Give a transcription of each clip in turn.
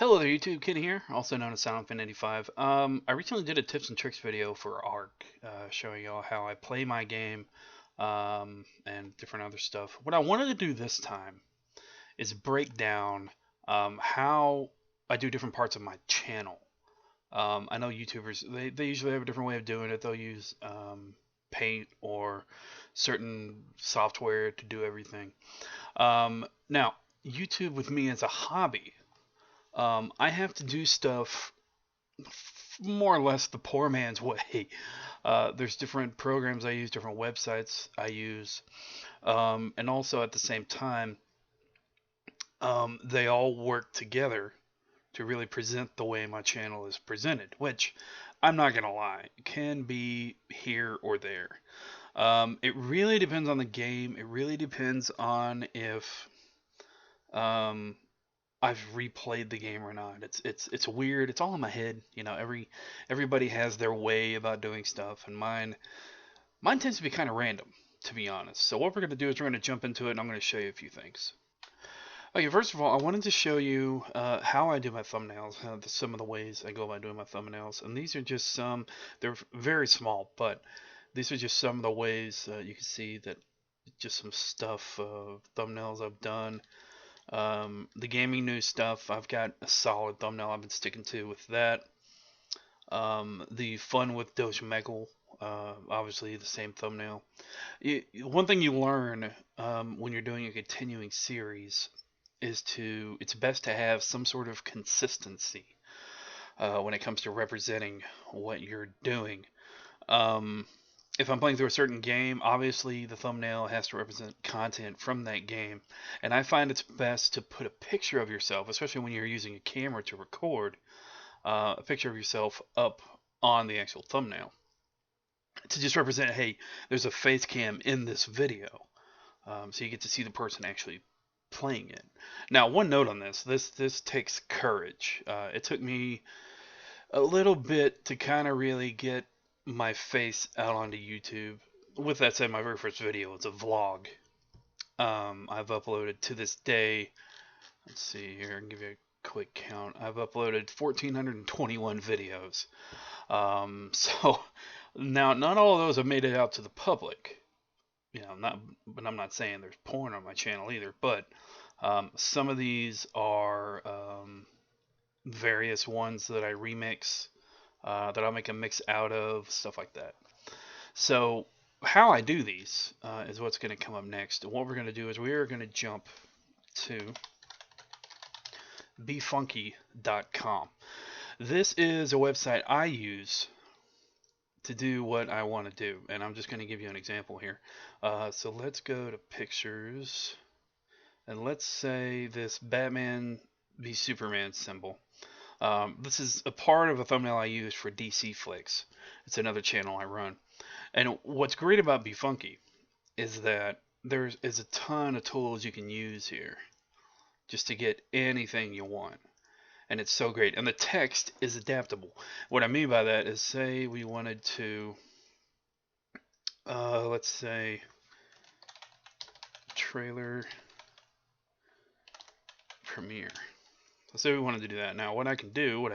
Hello there, YouTube. Ken here, also known as SilentFin85. I recently did a tips and tricks video for Ark, showing y'all how I play my game, and different other stuff. What I wanted to do this time is break down how I do different parts of my channel. I know YouTubers, they usually have a different way of doing it. They'll use Paint or certain software to do everything. Now, YouTube with me as a hobby, I have to do stuff more or less the poor man's way. There's different programs I use, different websites I use, and also at the same time, they all work together to really present the way my channel is presented, which I'm not gonna lie, can be here or there. It really depends on the game. It really depends on if um, I've replayed the game or not. It's weird. It's all in my head. You know, everybody has their way about doing stuff, and mine tends to be kind of random, to be honest. So what we're gonna do is we're gonna jump into it, and I'm gonna show you a few things. Okay, first of all, I wanted to show you how I do my thumbnails, some of the ways I go about doing my thumbnails, and these are just some. They're very small, but these are just some of the ways you can see that just some stuff, thumbnails I've done. The gaming news stuff, I've got a solid thumbnail I've been sticking to with that. The fun with Doge Megal, obviously the same thumbnail. One thing you learn when you're doing a continuing series is it's best to have some sort of consistency when it comes to representing what you're doing. Um, if I'm playing through a certain game, obviously the thumbnail has to represent content from that game. And I find it's best to put a picture of yourself, especially when you're using a camera to record, a picture of yourself up on the actual thumbnail to just represent, hey, there's a face cam in this video. So you get to see the person actually playing it. Now, one note on this takes courage. It took me a little bit to kind of really get my face out onto YouTube. With that said, my very first video was a vlog. I've uploaded to this day, let's see here, I can give you a quick count. I've uploaded 1,421 videos. So now, not all of those have made it out to the public. You know, but I'm not saying there's porn on my channel either. But some of these are various ones that I remix, that I'll make a mix out of, stuff like that. So how I do these is what's going to come up next. And what we're going to do is we're going to jump to befunky.com. This is a website I use to do what I want to do, and I'm just going to give you an example here. So let's go to pictures, and let's say this Batman v Superman symbol. This is a part of a thumbnail I use for DC Flicks. It's another channel I run. And what's great about BeFunky is that there is a ton of tools you can use here just to get anything you want. And it's so great. And the text is adaptable. What I mean by that is, say we wanted to, let's say, trailer premiere. Let's say we wanted to do that. Now, what I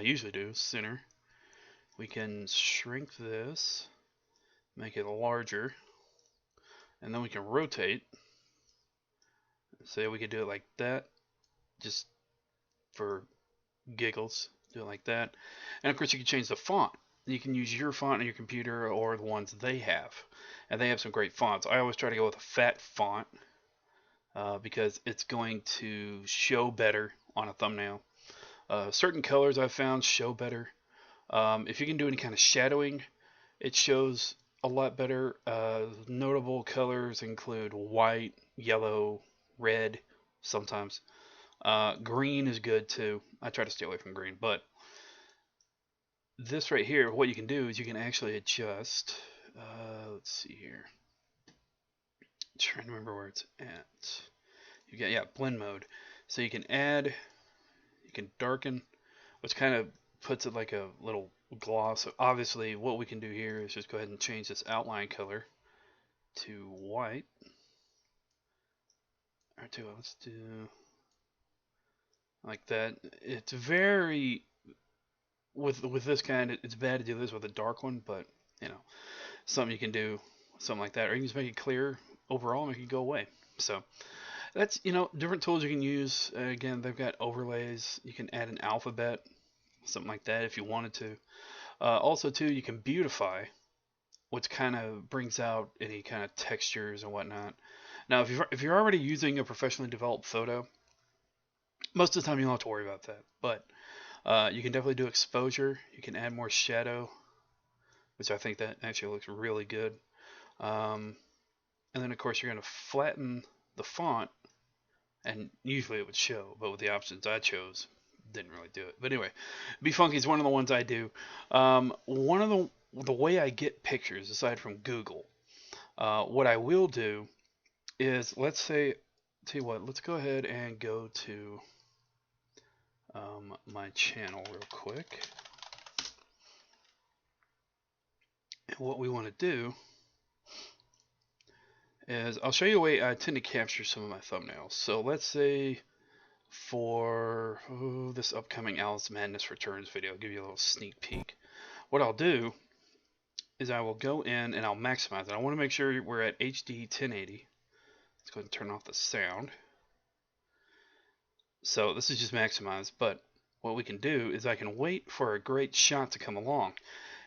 usually do, center, we can shrink this, make it larger, and then we can rotate. Say we could do it like that, just for giggles, do it like that. And of course, you can change the font. You can use your font on your computer or the ones they have. And they have some great fonts. I always try to go with a fat font because it's going to show better on a thumbnail. Certain colors I've found show better. If you can do any kind of shadowing, it shows a lot better. Notable colors include white, yellow, red, sometimes. Green is good too. I try to stay away from green, but this right here, what you can do is you can actually adjust. Let's see here. I'm trying to remember where it's at. You got, yeah, blend mode. So you can add, you can darken, which kind of puts it like a little gloss. So obviously, what we can do here is just go ahead and change this outline color to white. Or to, let's do, like that. It's very with this kind. It's bad to do this with a dark one, but you know, something you can do, something like that, or you can just make it clear overall, and make it go away. So that's different tools you can use. Again, they've got overlays. You can add an alphabet, something like that, if you wanted to. Also, too, you can beautify, which kind of brings out any kind of textures and whatnot. Now, if you're already using a professionally developed photo, most of the time you don't have to worry about that. But you can definitely do exposure. You can add more shadow, which I think that actually looks really good. Um, and then of course you're going to flatten the font, and usually it would show, but with the options I chose, didn't really do it. But anyway, BeFunky is one of the ones I do. One of the way I get pictures, aside from Google, what I will do is, let's say, tell you what, let's go ahead and go to my channel real quick. And what we want to do is, I'll show you a way I tend to capture some of my thumbnails. So let's say for this upcoming Alice Madness Returns video, I'll give you a little sneak peek. What I'll do is I will go in and I'll maximize it. I want to make sure we're at HD 1080. Let's go ahead and turn off the sound. So this is just maximized, but what we can do is I can wait for a great shot to come along.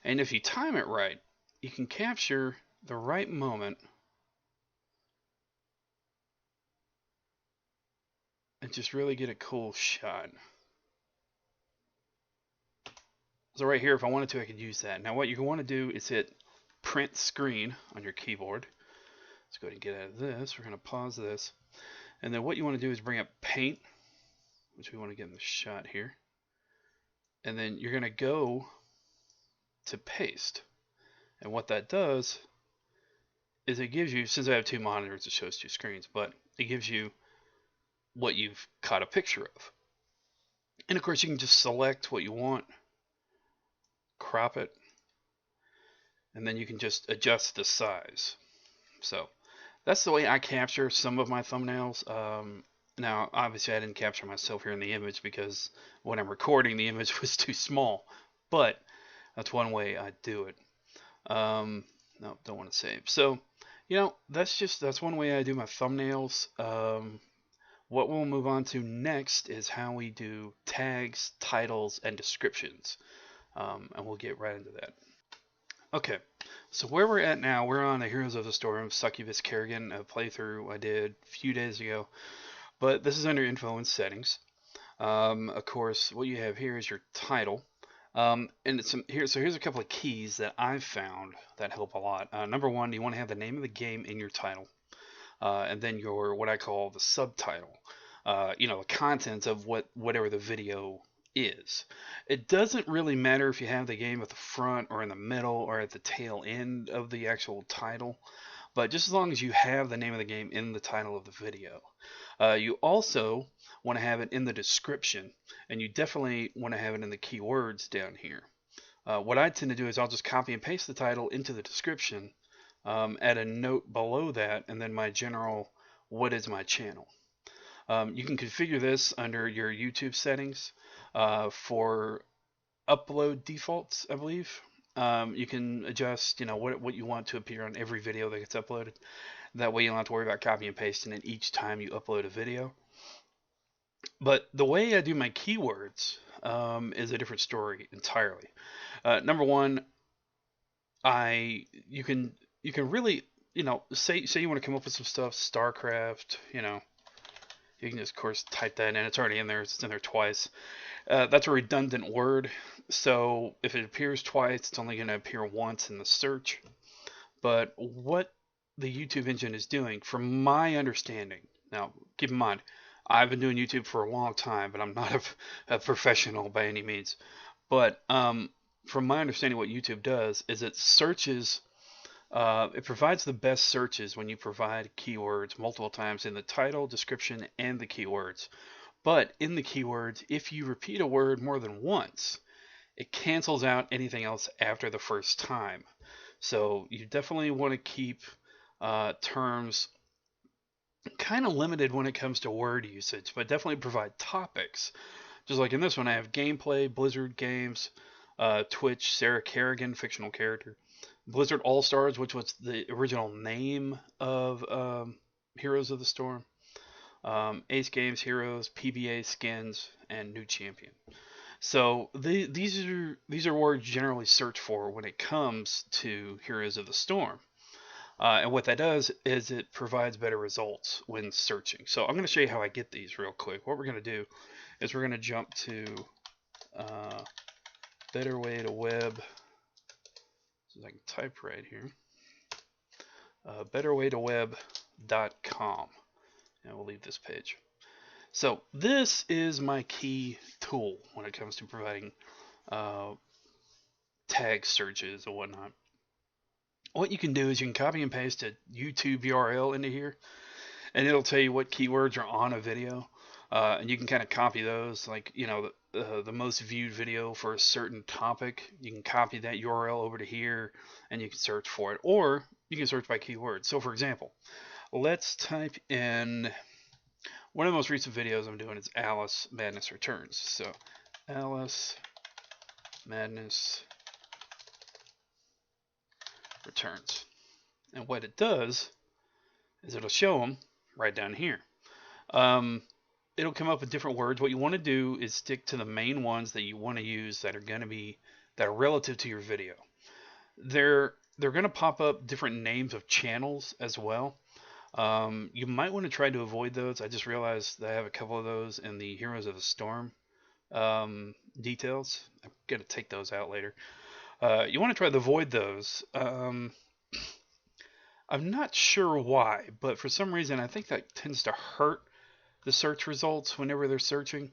And if you time it right, you can capture the right moment and just really get a cool shot. So right here, if I wanted to, I could use that. Now what you want to do is hit print screen on your keyboard. Let's go ahead and get out of this. We're going to pause this. And then what you want to do is bring up paint, which we want to get in the shot here. And then you're going to go to paste. And what that does is it gives you, since I have two monitors, it shows two screens, but it gives you what you've caught a picture of. And of course you can just select what you want, crop it, and then you can just adjust the size. So that's the way I capture some of my thumbnails. Now obviously I didn't capture myself here in the image because when I'm recording the image was too small, but that's one way I do it. No, don't want to save. So that's one way I do my thumbnails. What we'll move on to next is how we do tags, titles, and descriptions. And we'll get right into that. Okay, so where we're at now, we're on the Heroes of the Storm Succubus Kerrigan, a playthrough I did a few days ago. But this is under Info and Settings. Of course, what you have here is your title. And here's a couple of keys that I've found that help a lot. Number one, you want to have the name of the game in your title. And then your, what I call the subtitle, the contents of whatever the video is. It doesn't really matter if you have the game at the front or in the middle or at the tail end of the actual title, but just as long as you have the name of the game in the title of the video. You also want to have it in the description, and you definitely want to have it in the keywords down here. What I tend to do is I'll just copy and paste the title into the description, add a note below that, and then my general, what is my channel. You can configure this under your YouTube settings for upload defaults, I believe. You can adjust, what you want to appear on every video that gets uploaded. That way you don't have to worry about copy and pasting it each time you upload a video. But the way I do my keywords is a different story entirely. Number one, you can really, say you want to come up with some stuff, StarCraft, you can just, of course, type that in. It's already in there. It's in there twice. That's a redundant word, so if it appears twice, it's only going to appear once in the search. But what the YouTube engine is doing, from my understanding, now keep in mind, I've been doing YouTube for a long time, but I'm not a professional by any means. But from my understanding, what YouTube does is it searches. It provides the best searches when you provide keywords multiple times in the title, description, and the keywords. But in the keywords, if you repeat a word more than once, it cancels out anything else after the first time. So you definitely want to keep terms kind of limited when it comes to word usage, but definitely provide topics. Just like in this one, I have gameplay, Blizzard games, Twitch, Sarah Kerrigan, fictional character, Blizzard All Stars, which was the original name of Heroes of the Storm, Ace Games Heroes, PBA skins, and new champion. So these are words generally searched for when it comes to Heroes of the Storm. And what that does is it provides better results when searching. So I'm going to show you how I get these real quick. What we're going to do is we're going to jump to uh, Better Way to Web. So I can type right here. BetterWayToWeb.com. And we'll leave this page. So this is my key tool when it comes to providing uh, tag searches and whatnot. What you can do is you can copy and paste a YouTube URL into here, and it'll tell you what keywords are on a video, and you can kind of copy those. Like the most viewed video for a certain topic, you can copy that URL over to here, and you can search for it, or you can search by keyword. So for example, let's type in one of the most recent videos I'm doing is Alice Madness Returns. So Alice Madness Returns. And what it does is it'll show them right down here. It'll come up with different words. What you want to do is stick to the main ones that you want to use that are relative to your video. They're going to pop up different names of channels as well. You might want to try to avoid those. I just realized that I have a couple of those in the Heroes of the Storm details. I'm going to take those out later. You want to try to avoid those. I'm not sure why, but for some reason I think that tends to hurt the search results whenever they're searching.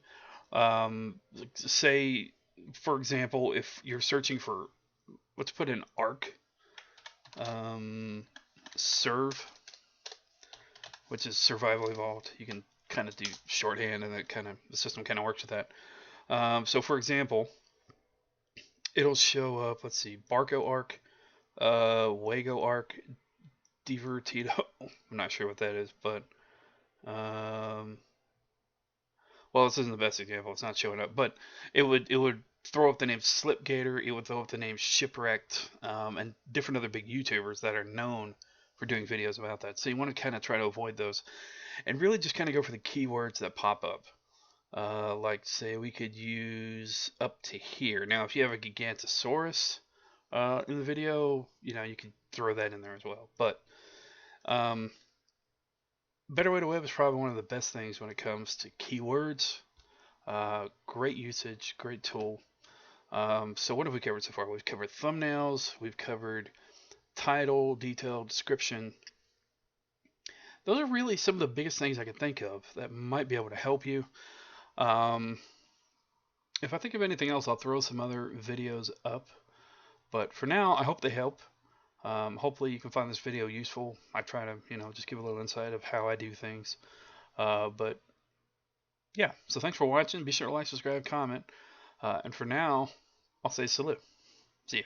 Say, for example, if you're searching for, let's put in ARK, serve, which is survival evolved. You can kind of do shorthand, and the system kind of works with that. So, for example, it'll show up. Let's see, Barco ARK, Wago ARK, Divertido. I'm not sure what that is, but well, this isn't the best example. It's not showing up, but it would throw up the name Slipgator. It would throw up the name Shipwrecked, and different other big YouTubers that are known for doing videos about that. So you want to kind of try to avoid those, and really just kind of go for the keywords that pop up. Like say we could use up to here. Now, if you have a Gigantosaurus in the video, you could throw that in there as well. But Better Way to Web is probably one of the best things when it comes to keywords. Great usage, great tool. So what have we covered so far? We've covered thumbnails, we've covered title, detail, description. Those are really some of the biggest things I can think of that might be able to help you. If I think of anything else, I'll throw some other videos up. But for now, I hope they help. Hopefully you can find this video useful. I try to, just give a little insight of how I do things. But yeah, so thanks for watching. Be sure to like, subscribe, comment. And for now, I'll say salute. See ya.